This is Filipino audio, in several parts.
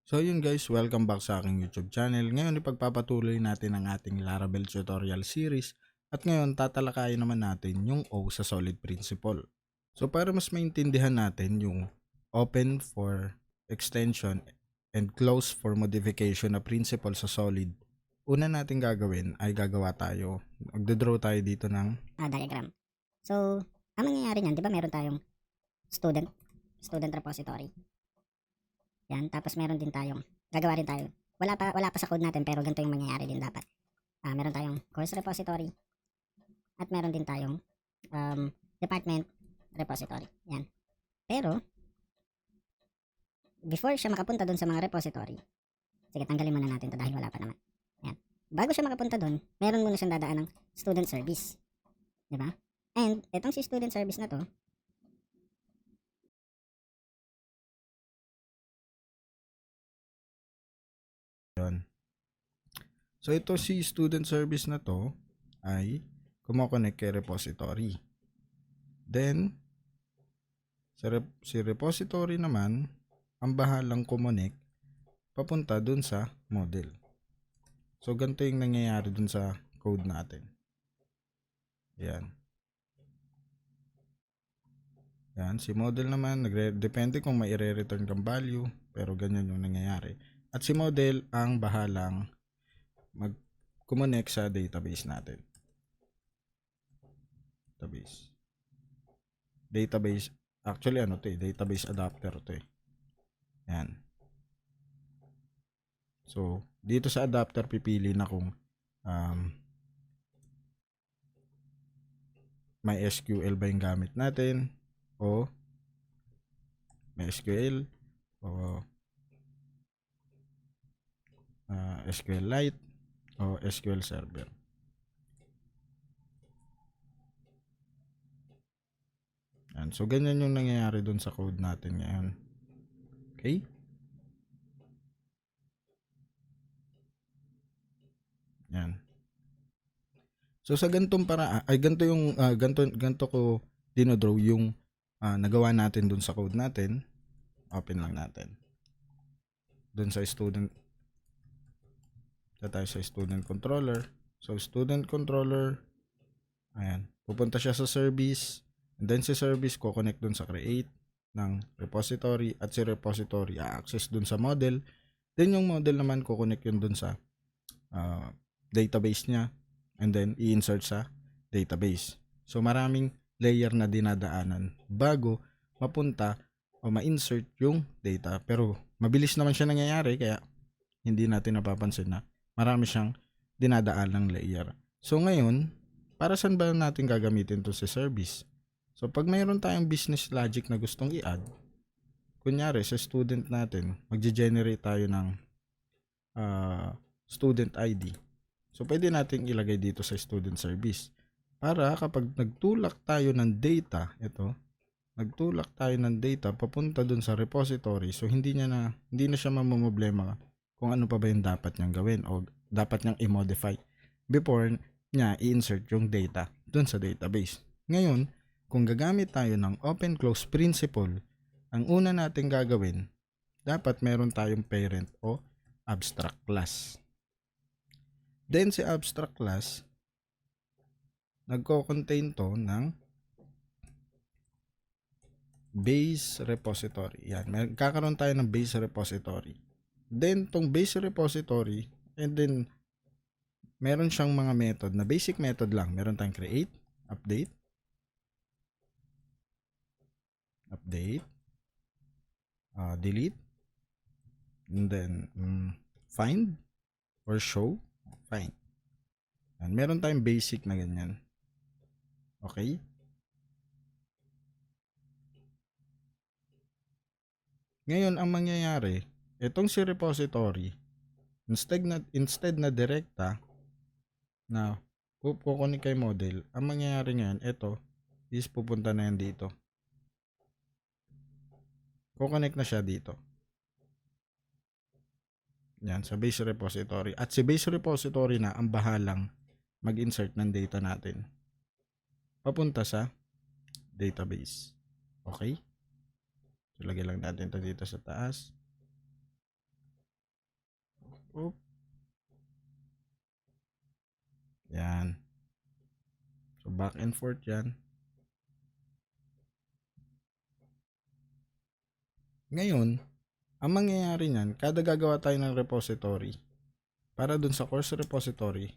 So yun guys, welcome back sa aking YouTube channel. Ngayon ipagpapatuloy natin ang ating Laravel tutorial series at ngayon tatalakayin naman natin yung O sa Solid Principle. So para mas maintindihan natin yung open for extension and close for modification na principle sa Solid, una natin gagawin ay gagawa tayo, magdodraw tayo dito ng diagram. So, ang mangyayari niyan, 'di ba meron tayong student repository. Yan, tapos meron din tayong gagawa rin tayo. Wala pa sa code natin pero ganito yung mangyayari din dapat. Meron tayong course repository at meron din tayong department repository. Yan. Pero before siya makapunta doon sa mga repository, sige, tanggalin muna natin 'to dahil wala pa naman. Yan. Bago siya makapunta doon, meron muna siyang dadaan ng student service. 'Di ba? And itong si student service na 'to, So ito si student service na to ay kumokonek kay repository. Then si repository naman ang bahalang kumonek papunta dun sa model. So ganito yung nangyayari dun sa code natin. Yan. Yan, si model naman depende kung may i-return kang value, pero ganyan yung nangyayari. At si model ang bahalang mag-connect sa database natin. Database. Actually ano to eh, database adapter to eh. Yan. So, dito sa adapter pipili na kung may SQL ba yung gamit natin o may SQL o SQLite o SQL Server. Yan. So, ganyan yung nangyayari dun sa code natin ngayon. Okay? Yan. So, sa gantong paraan, ay ganito yung, ganito ko dinodraw yung nagawa natin dun sa code natin. Open lang natin. Dun sa student, tayo sa student controller. So, student controller, ayan, pupunta siya sa service. And then si service ko connect dun sa create ng repository at si repository a-access dun sa model. Then yung model naman ko connect yun dun sa database niya and then i-insert sa database. So maraming layer na dinadaanan bago mapunta o ma-insert yung data. Pero mabilis naman siya nangyayari kaya hindi natin napapansin na marami siyang dinadaan ng layer. So ngayon, para saan ba natin gagamitin to sa service? So pag mayroon tayong business logic na gustong i-add, kunyari sa student natin, magge-generate tayo ng student ID. So pwede natin ilagay dito sa student service. Para kapag nagtulak tayo ng data, nagtulak tayo ng data papunta dun sa repository, so hindi na siya mamomblema kung ano pa ba yung dapat niyang gawin o dapat niyang i-modify before niya i-insert yung data dun sa database. Ngayon, kung gagamit tayo ng open-close principle, ang una natin gagawin, dapat meron tayong parent o abstract class. Then si abstract class, nagko-contain to ng base repository. Yan, magkakaroon tayo ng base repository. Then tong base repository, and then meron siyang mga method na basic method lang. Meron tayong create, update, delete, and then find or show, find. And meron tayong basic na ganyan. Okay? Ngayon, ang mangyayari, itong si repository, instead na direkta na kukunin kay model, ang mangyayari ngayon, ito is pupunta na yan dito. Kukonect na siya dito. Yan, sa base repository. At si base repository na ang bahalang mag-insert ng data natin papunta sa database. Okay? So, lagay lang natin ito dito sa taas. Oop. Yan. So, back and forth yan. Ngayon, ang mangyayari niyan, kada gagawa tayo ng repository para dun sa course repository,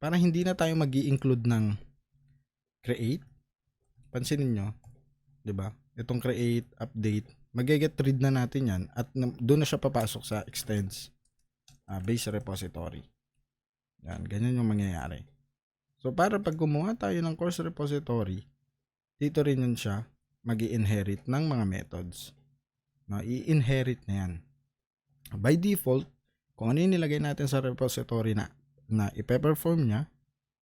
para hindi na tayo mag-i-include ng create. Pansinin nyo, di ba? Itong create, update, mag-get read na natin yan at doon na siya papasok sa extends base repository. Yan, ganyan yung mangyayari. So, para pag gumawa tayo ng course repository, dito rin yun siya mag-i-inherit ng mga methods. No, i-inherit na yan. By default, kung ano yung nilagay natin sa repository na ipe-perform niya,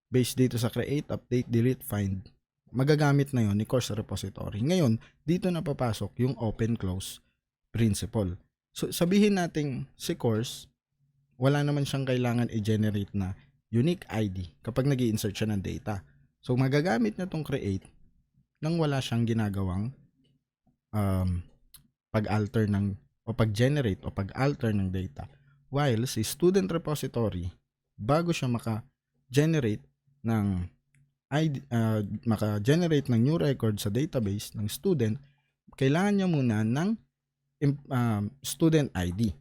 based dito sa create, update, delete, find, magagamit na yon ni course repository. Ngayon, dito na papasok yung open-close principle. So, sabihin natin si course, wala naman siyang kailangan i-generate na unique ID kapag nag-i-insert siya ng data. So, magagamit niya tong create nang wala siyang ginagawang pag-alter ng o pag-generate o pag-alter ng data. While si student repository, bago siya maka-generate ng maka-generate ng new record sa database ng student, kailangan niya muna ng student ID.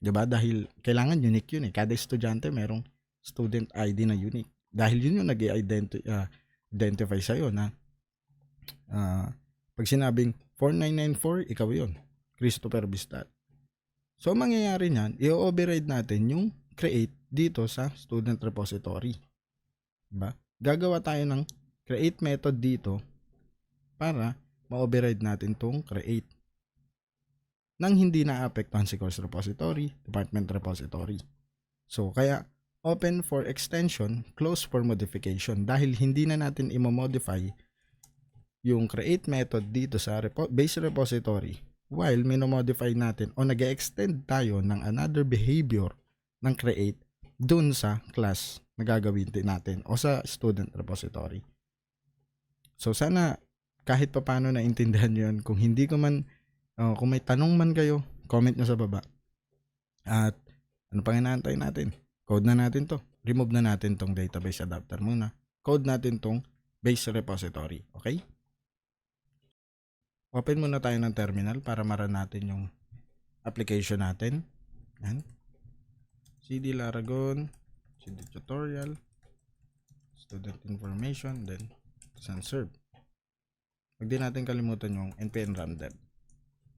'Di ba? Dahil kailangan unique yun eh. Kada estudyante merong student ID na unique. Dahil yun yung nag-identify sa'yo na pag sinabing 4994, ikaw yun. Christopher Bistat. So, mangyayari niyan, i-override natin yung create dito sa student repository. Diba? Gagawa tayo ng create method dito para ma-override natin tong create nang hindi na-apektuhan si course repository, department repository. So, kaya open for extension, close for modification. Dahil hindi na natin i-modify yung create method dito sa base repository while minomodify natin o nag-extend tayo ng another behavior ng create dun sa class na gagawin din natin o sa student repository. So sana kahit pa paano naintindihan nyo yun. Kung hindi ko man, kung may tanong man kayo, comment nyo sa baba. At ano pang inaantay natin? Code na natin to. Remove na natin tong database adapter muna. Code natin tong base repository. Okay? Open muna tayo ng terminal para maran natin yung application natin. Yan. CD Laragon, CD tutorial, student information, then send serve. Huwag din natin kalimutan yung npm ramdev.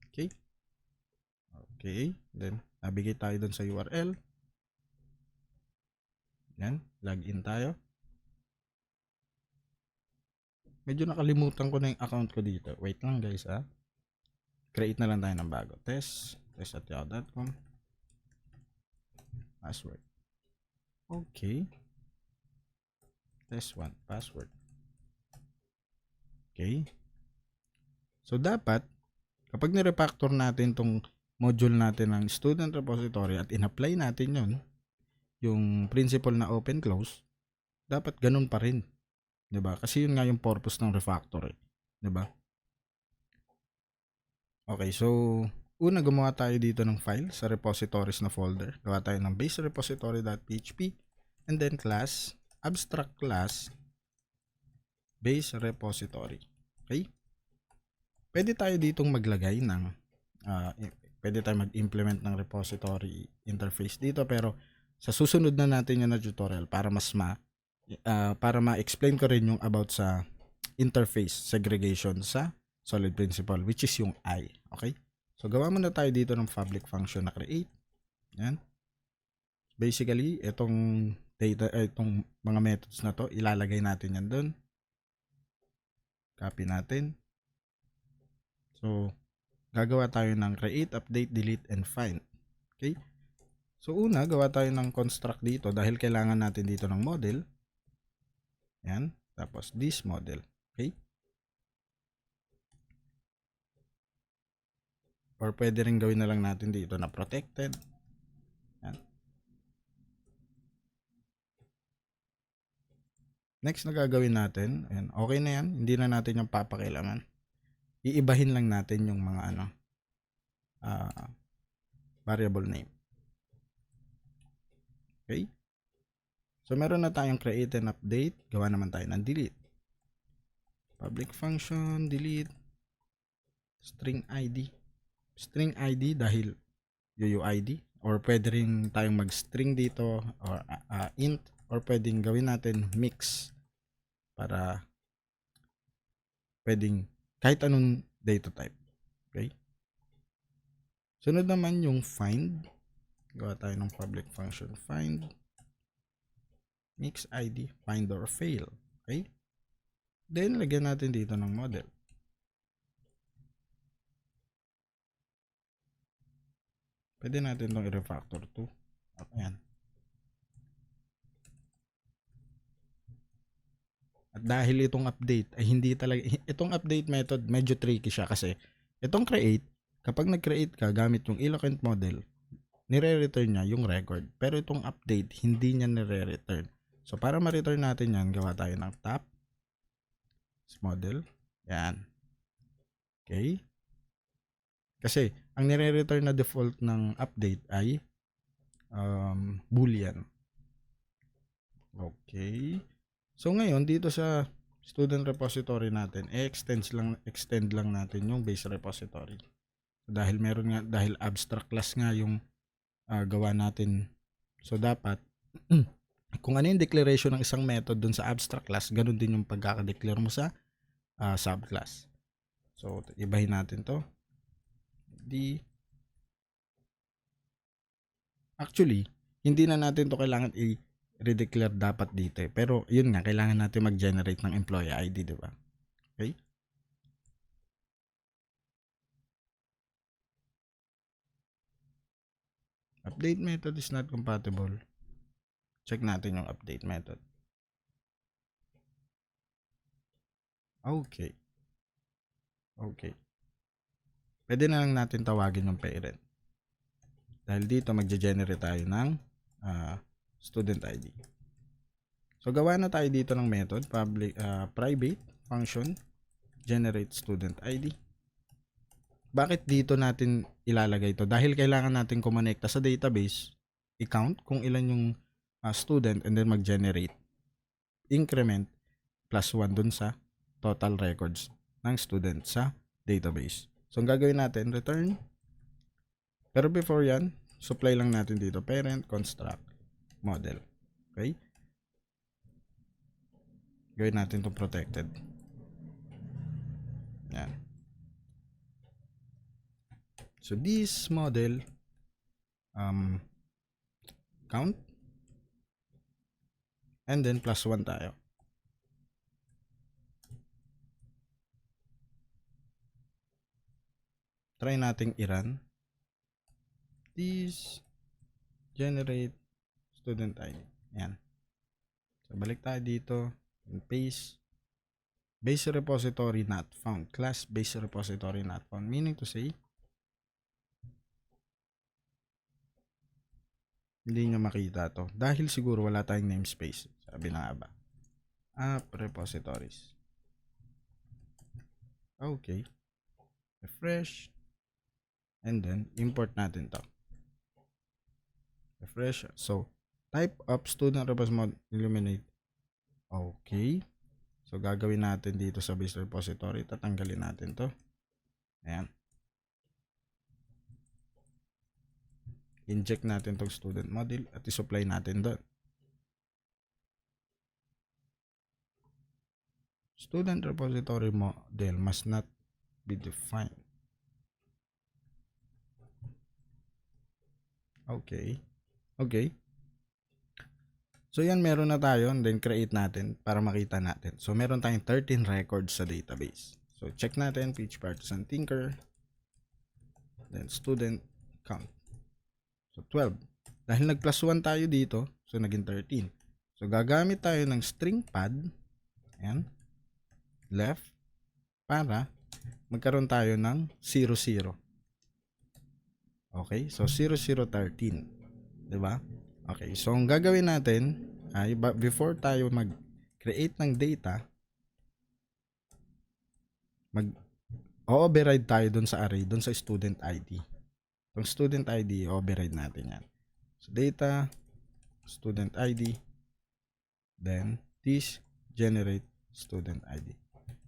Okay? Okay. Then, navigate tayo dun sa URL. Yan. Login tayo. Medyo nakalimutan ko na yung account ko dito. Wait lang guys ha. Create na lang tayo ng bago. Test@yahoo.com. Password. Okay. Test 1. Password. Okay. So dapat, kapag nirefactor natin tong module natin ng student repository at in-apply natin yon, yung principle na open close, dapat ganun pa rin. 'Di ba? Kasi yun nga yung purpose ng refactor, 'di ba? Okay, so una gumawa tayo dito ng file sa repositories na folder. Gawa tayo ng base repository.php and then class, abstract class, base repository. Okay? Pwede tayo ditong maglagay ng pwede tayo mag-implement ng repository interface dito, pero sa susunod na natin yung na tutorial para mas para ma-explain ko rin yung about sa interface segregation sa solid principle, which is yung I. Okay? So, gawa muna tayo dito ng public function na create. Yan. Basically, itong mga methods na to, ilalagay natin yan doon. Copy natin. So, gagawa tayo ng create, update, delete, and find. Okay? So, una, gawa tayo ng construct dito dahil kailangan natin dito ng model. Yan. Tapos, this model. Okay? Or pwede rin gawin na lang natin dito na protected. Yan. Next na gagawin natin, ayan, okay na yan. Hindi na natin yung papakilaman. Iibahin lang natin yung mga variable name. Okay? So, meron na tayong create and update. Gawa naman tayo ng delete. Public function, delete, string ID. String ID dahil UUID. Or pwede rin tayong mag-string dito or int. Or pwedeng gawin natin mix para pwedeng kahit anong data type. Okay? Sunod naman yung find. Gawa tayo ng public function find. Mix ID, find or fail. Okay? Then, lagyan natin dito ng model. Pwede natin itong i-refactor to. Ayan. At dahil itong update ay hindi talaga, itong update method medyo tricky siya kasi itong create, kapag nag-create ka gamit yung eloquent model, nire-return niya yung record. Pero itong update, hindi niya nire-return. So, para ma-return natin yan, gawa tayo ng top model. Yan. Okay. Kasi, ang nire-return na default ng update ay boolean. Okay. So, ngayon, dito sa student repository natin, extend lang natin yung base repository. Dahil dahil abstract class nga yung gawa natin. So, dapat, kung ano yung declaration ng isang method dun sa abstract class, ganun din yung pagkaka-declare mo sa subclass. So, ibahin natin to. Actually, hindi na natin to kailangan i-redeclare dapat dito. Pero, yun nga, kailangan natin mag-generate ng employee ID, di ba? Okay? Update method is not compatible. Check natin yung update method. Okay. Okay. Pwede na lang natin tawagin yung parent. Dahil dito magge-generate tayo ng student ID. So gawa na tayo dito ng method, private function generate student ID. Bakit dito natin ilalagay ito? Dahil kailangan natin kumonekta sa database, i-count kung ilan yung student and then mag-generate increment plus 1 dun sa total records ng student sa database. So, ang gagawin natin, return. Pero before yan, supply lang natin dito, parent, construct, model. Okay? Gawin natin itong protected. Yan. So, this model, count, and then plus 1 tayo. Try nating i-run. This generate student ID. Yan. So, balik tayo dito. And paste. Base repository not found. Class base repository not found. Meaning to say, hindi nyo makita to. Dahil siguro wala tayong namespace. Sabi na nga ba. App repositories. Okay. Refresh. And then, import natin to. Refresh. So, type of student repository illuminate. Okay. So, gagawin natin dito sa base repository. Tatanggalin natin to. Ayan. Inject natin tong student model at i-supply natin doon. Student repository model must not be defined. Okay. Okay. So, yan, meron na tayo. And then, create natin para makita natin. So, meron tayong 13 records sa database. So, check natin. Page partisan tinker. Then, student count. So, 12. Dahil nag plus 1 tayo dito, so, naging 13. So, gagamit tayo ng string pad. Ayan. Left. Para magkaroon tayo ng 00. Okay, so 0013, 'di ba? Okay, so ang gagawin natin ay before tayo mag-create ng data, override tayo dun sa array, dun sa student ID. Yung student ID, override natin yan. So data, student ID, then this generate student ID.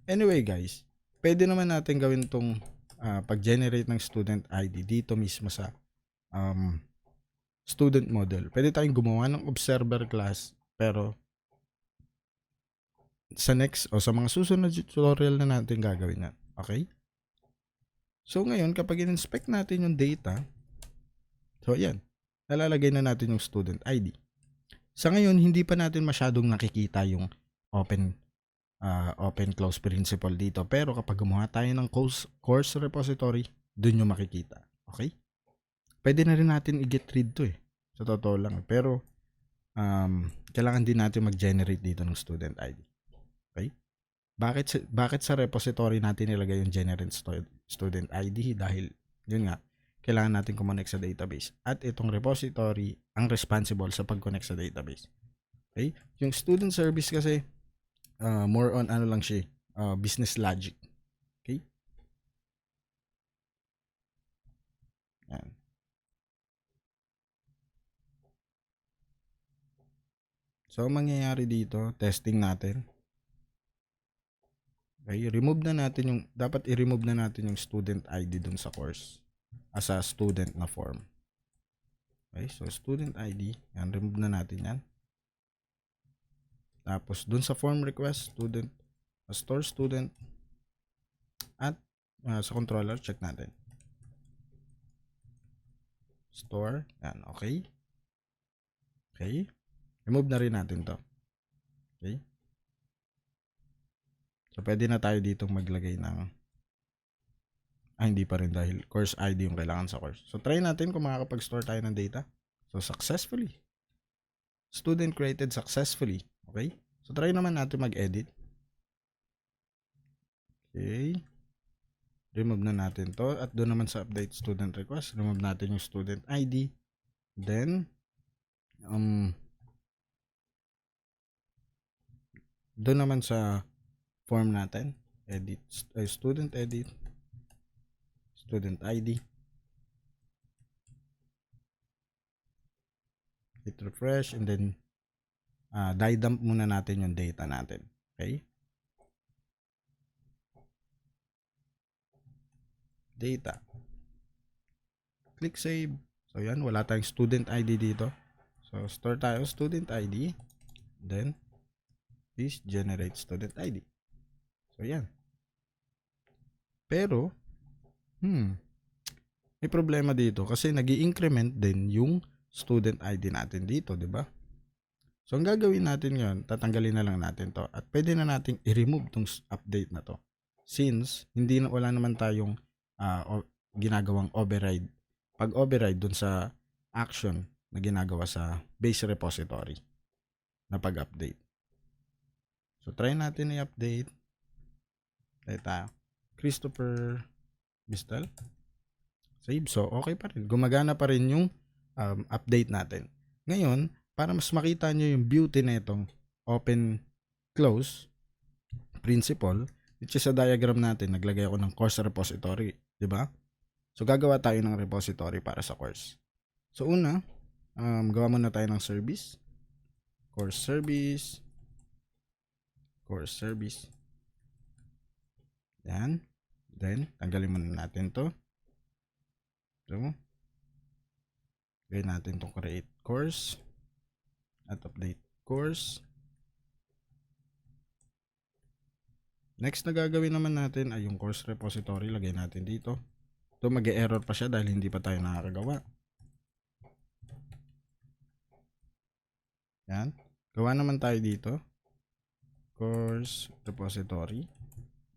Anyway guys, pwede naman natin gawin tong pag-generate ng student ID dito mismo sa student model. Pwede tayong gumawa ng observer class, pero sa next o sa mga susunod tutorial na natin gagawin yan. Okay? So ngayon, kapag in-inspect natin yung data, so ayan, nalalagay na natin yung student ID. Sa ngayon, hindi pa natin masyadong nakikita yung open close principle dito. Pero kapag gumawa tayo ng course repository, dun yung makikita. Okay? Pwede na rin natin i-get rid to sa totoo lang. Pero, kailangan din natin mag-generate dito ng student ID. Okay? Bakit sa repository natin nilagay yung generate student ID? Dahil, yun nga, kailangan natin kumonect sa database. At itong repository ang responsible sa pag-connect sa database. Okay? Yung student service kasi, more on ano lang siya, business logic. Okay? Yan. So, mangyayari dito, testing natin. Okay, dapat i-remove na natin yung student ID dun sa course as a student na form. Okay, so student ID, yan, remove na natin yan. Tapos, dun sa form request, store student, at sa controller, check natin. Store, yan, okay. Okay, remove na rin natin to. Okay. So, pwede na tayo dito maglagay ng hindi pa rin dahil course ID yung kailangan sa course. So, try natin kung makakapag-store tayo ng data. So, successfully. Student created successfully. Okay? So, try naman natin mag-edit. Okay. Remove na natin to. At doon naman sa update student request, remove natin yung student ID. Then, doon naman sa form natin, edit, student edit, student ID. Hit refresh and then die dump muna natin yung data natin. Okay? Data. Click save. So yan, wala tayong student ID dito. So store tayo student ID. Then is generate student ID. So yan. Pero may problema dito kasi nag-i-increment din yung student ID natin dito, di ba? So ang gagawin natin ngayon, tatanggalin na lang natin to at pwede na nating i-remove tong update na to. Since wala naman tayong ginagawang override. Pag override dun sa action na ginagawa sa base repository na pag-update. So try natin i-update. Tayo tayo. Christopher Bistal. Save. So okay pa rin. Gumagana pa rin yung update natin. Ngayon, para mas makita nyo yung beauty na itong open close principle, which is sa diagram natin, naglagay ako ng course repository. Diba? So gagawa tayo ng repository para sa course. So una, gawa muna tayo ng service. Course service. Course service. Yan. Then, tanggalin muna natin to. So, gawin natin itong create course at update course. Next na gagawin naman natin ay yung course repository. Lagay natin dito. Ito mag-e-error pa siya dahil hindi pa tayo nakakagawa. Yan. Gawa naman tayo dito. Course repository.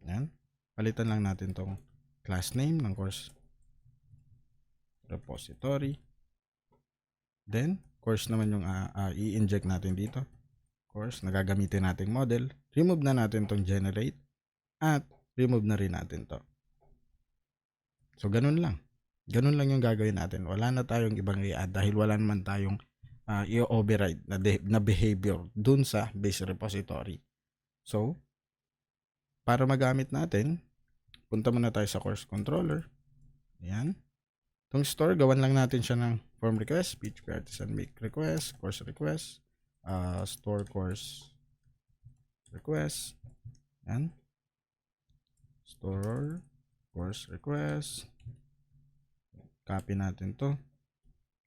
Yan. Palitan lang natin tong class name ng course repository. Then, course naman yung i-inject natin dito. Course, nagagamitin nating model. Remove na natin tong generate. At remove na rin natin to. So, ganun lang. Ganun lang yung gagawin natin. Wala na tayong ibang i-add dahil wala naman tayong i-override na behavior dun sa base repository. So, para magamit natin, punta muna tayo sa course controller. Ayan. Itong store, gawan lang natin siya ng form request, PHP artisan make request, course request, store course request, yan, store course request, copy natin to,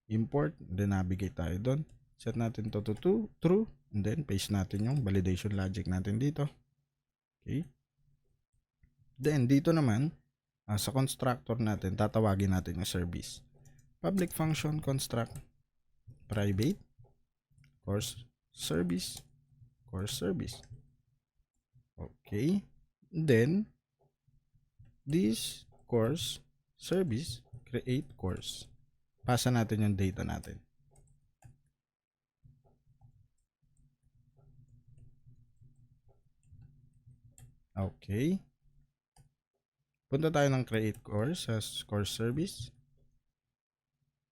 import, then navigate tayo doon, set natin to true, and then paste natin yung validation logic natin dito. Okay, then dito naman sa constructor natin, tatawagin natin yung service. Public function construct private course service. Okay. Then this course service create course. Pasa natin yung data natin. Okay. Punta tayo ng create course as course service.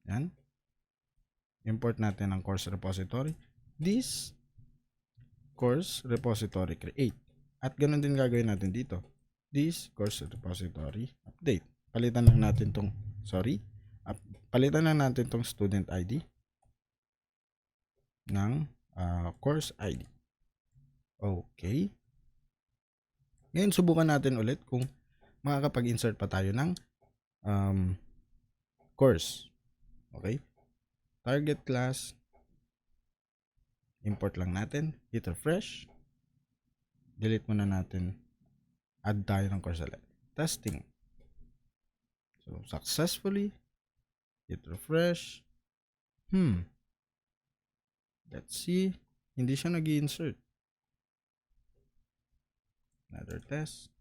Yan. Import natin ang course repository. This course repository create. At ganun din gagawin natin dito. This course repository update. Palitan lang natin tong student ID ng course ID. Okay. Ngayon subukan natin ulit kung makakapag-insert pa tayo ng course. Okay? Target class, import lang natin, hit refresh, delete muna natin, add tayo ng course ulit. Testing. So, successfully, hit refresh. Let's see. Hindi siya nag-insert. Another test.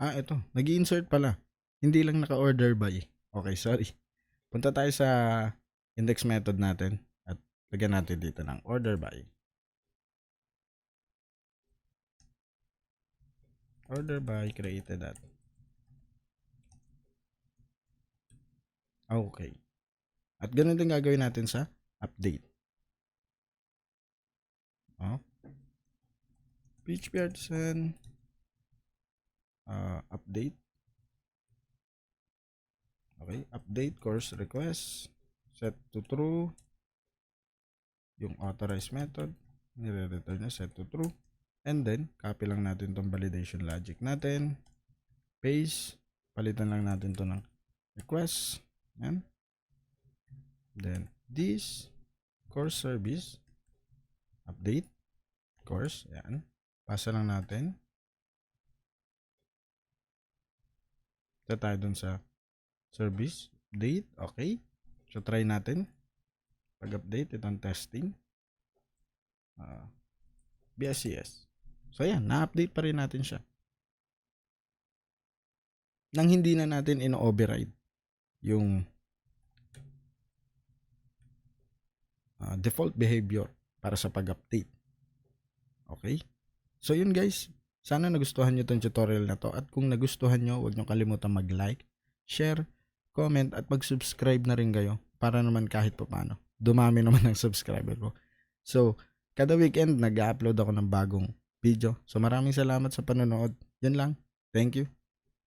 Ito. Nag-insert pala. Hindi lang naka-order by. Okay, sorry. Punta tayo sa index method natin at lagyan natin dito ng order by. Order by created at. Okay. At ganun din gagawin natin sa update. PHP artisan update. Okay, update course request, set to true, yung authorized method, nire-return na set to true, and then copy lang natin tong validation logic natin, paste, palitan lang natin to ng request, yan, then this course service update course, yan, pasa lang natin. Tayo dun sa service update. Okay, so try natin pag-update itong testing BSCS. So yan, na-update pa rin natin siya nang hindi na natin ino-override yung default behavior para sa pag-update. Okay, so yun guys, sana nagustuhan nyo itong tutorial na to, at kung nagustuhan nyo, huwag nyo kalimutan mag-like, share, comment, at mag-subscribe na rin kayo para naman kahit pa paano dumami naman ang subscriber ko. So, kada weekend nag-upload ako ng bagong video. So, maraming salamat sa panonood. Yan lang. Thank you.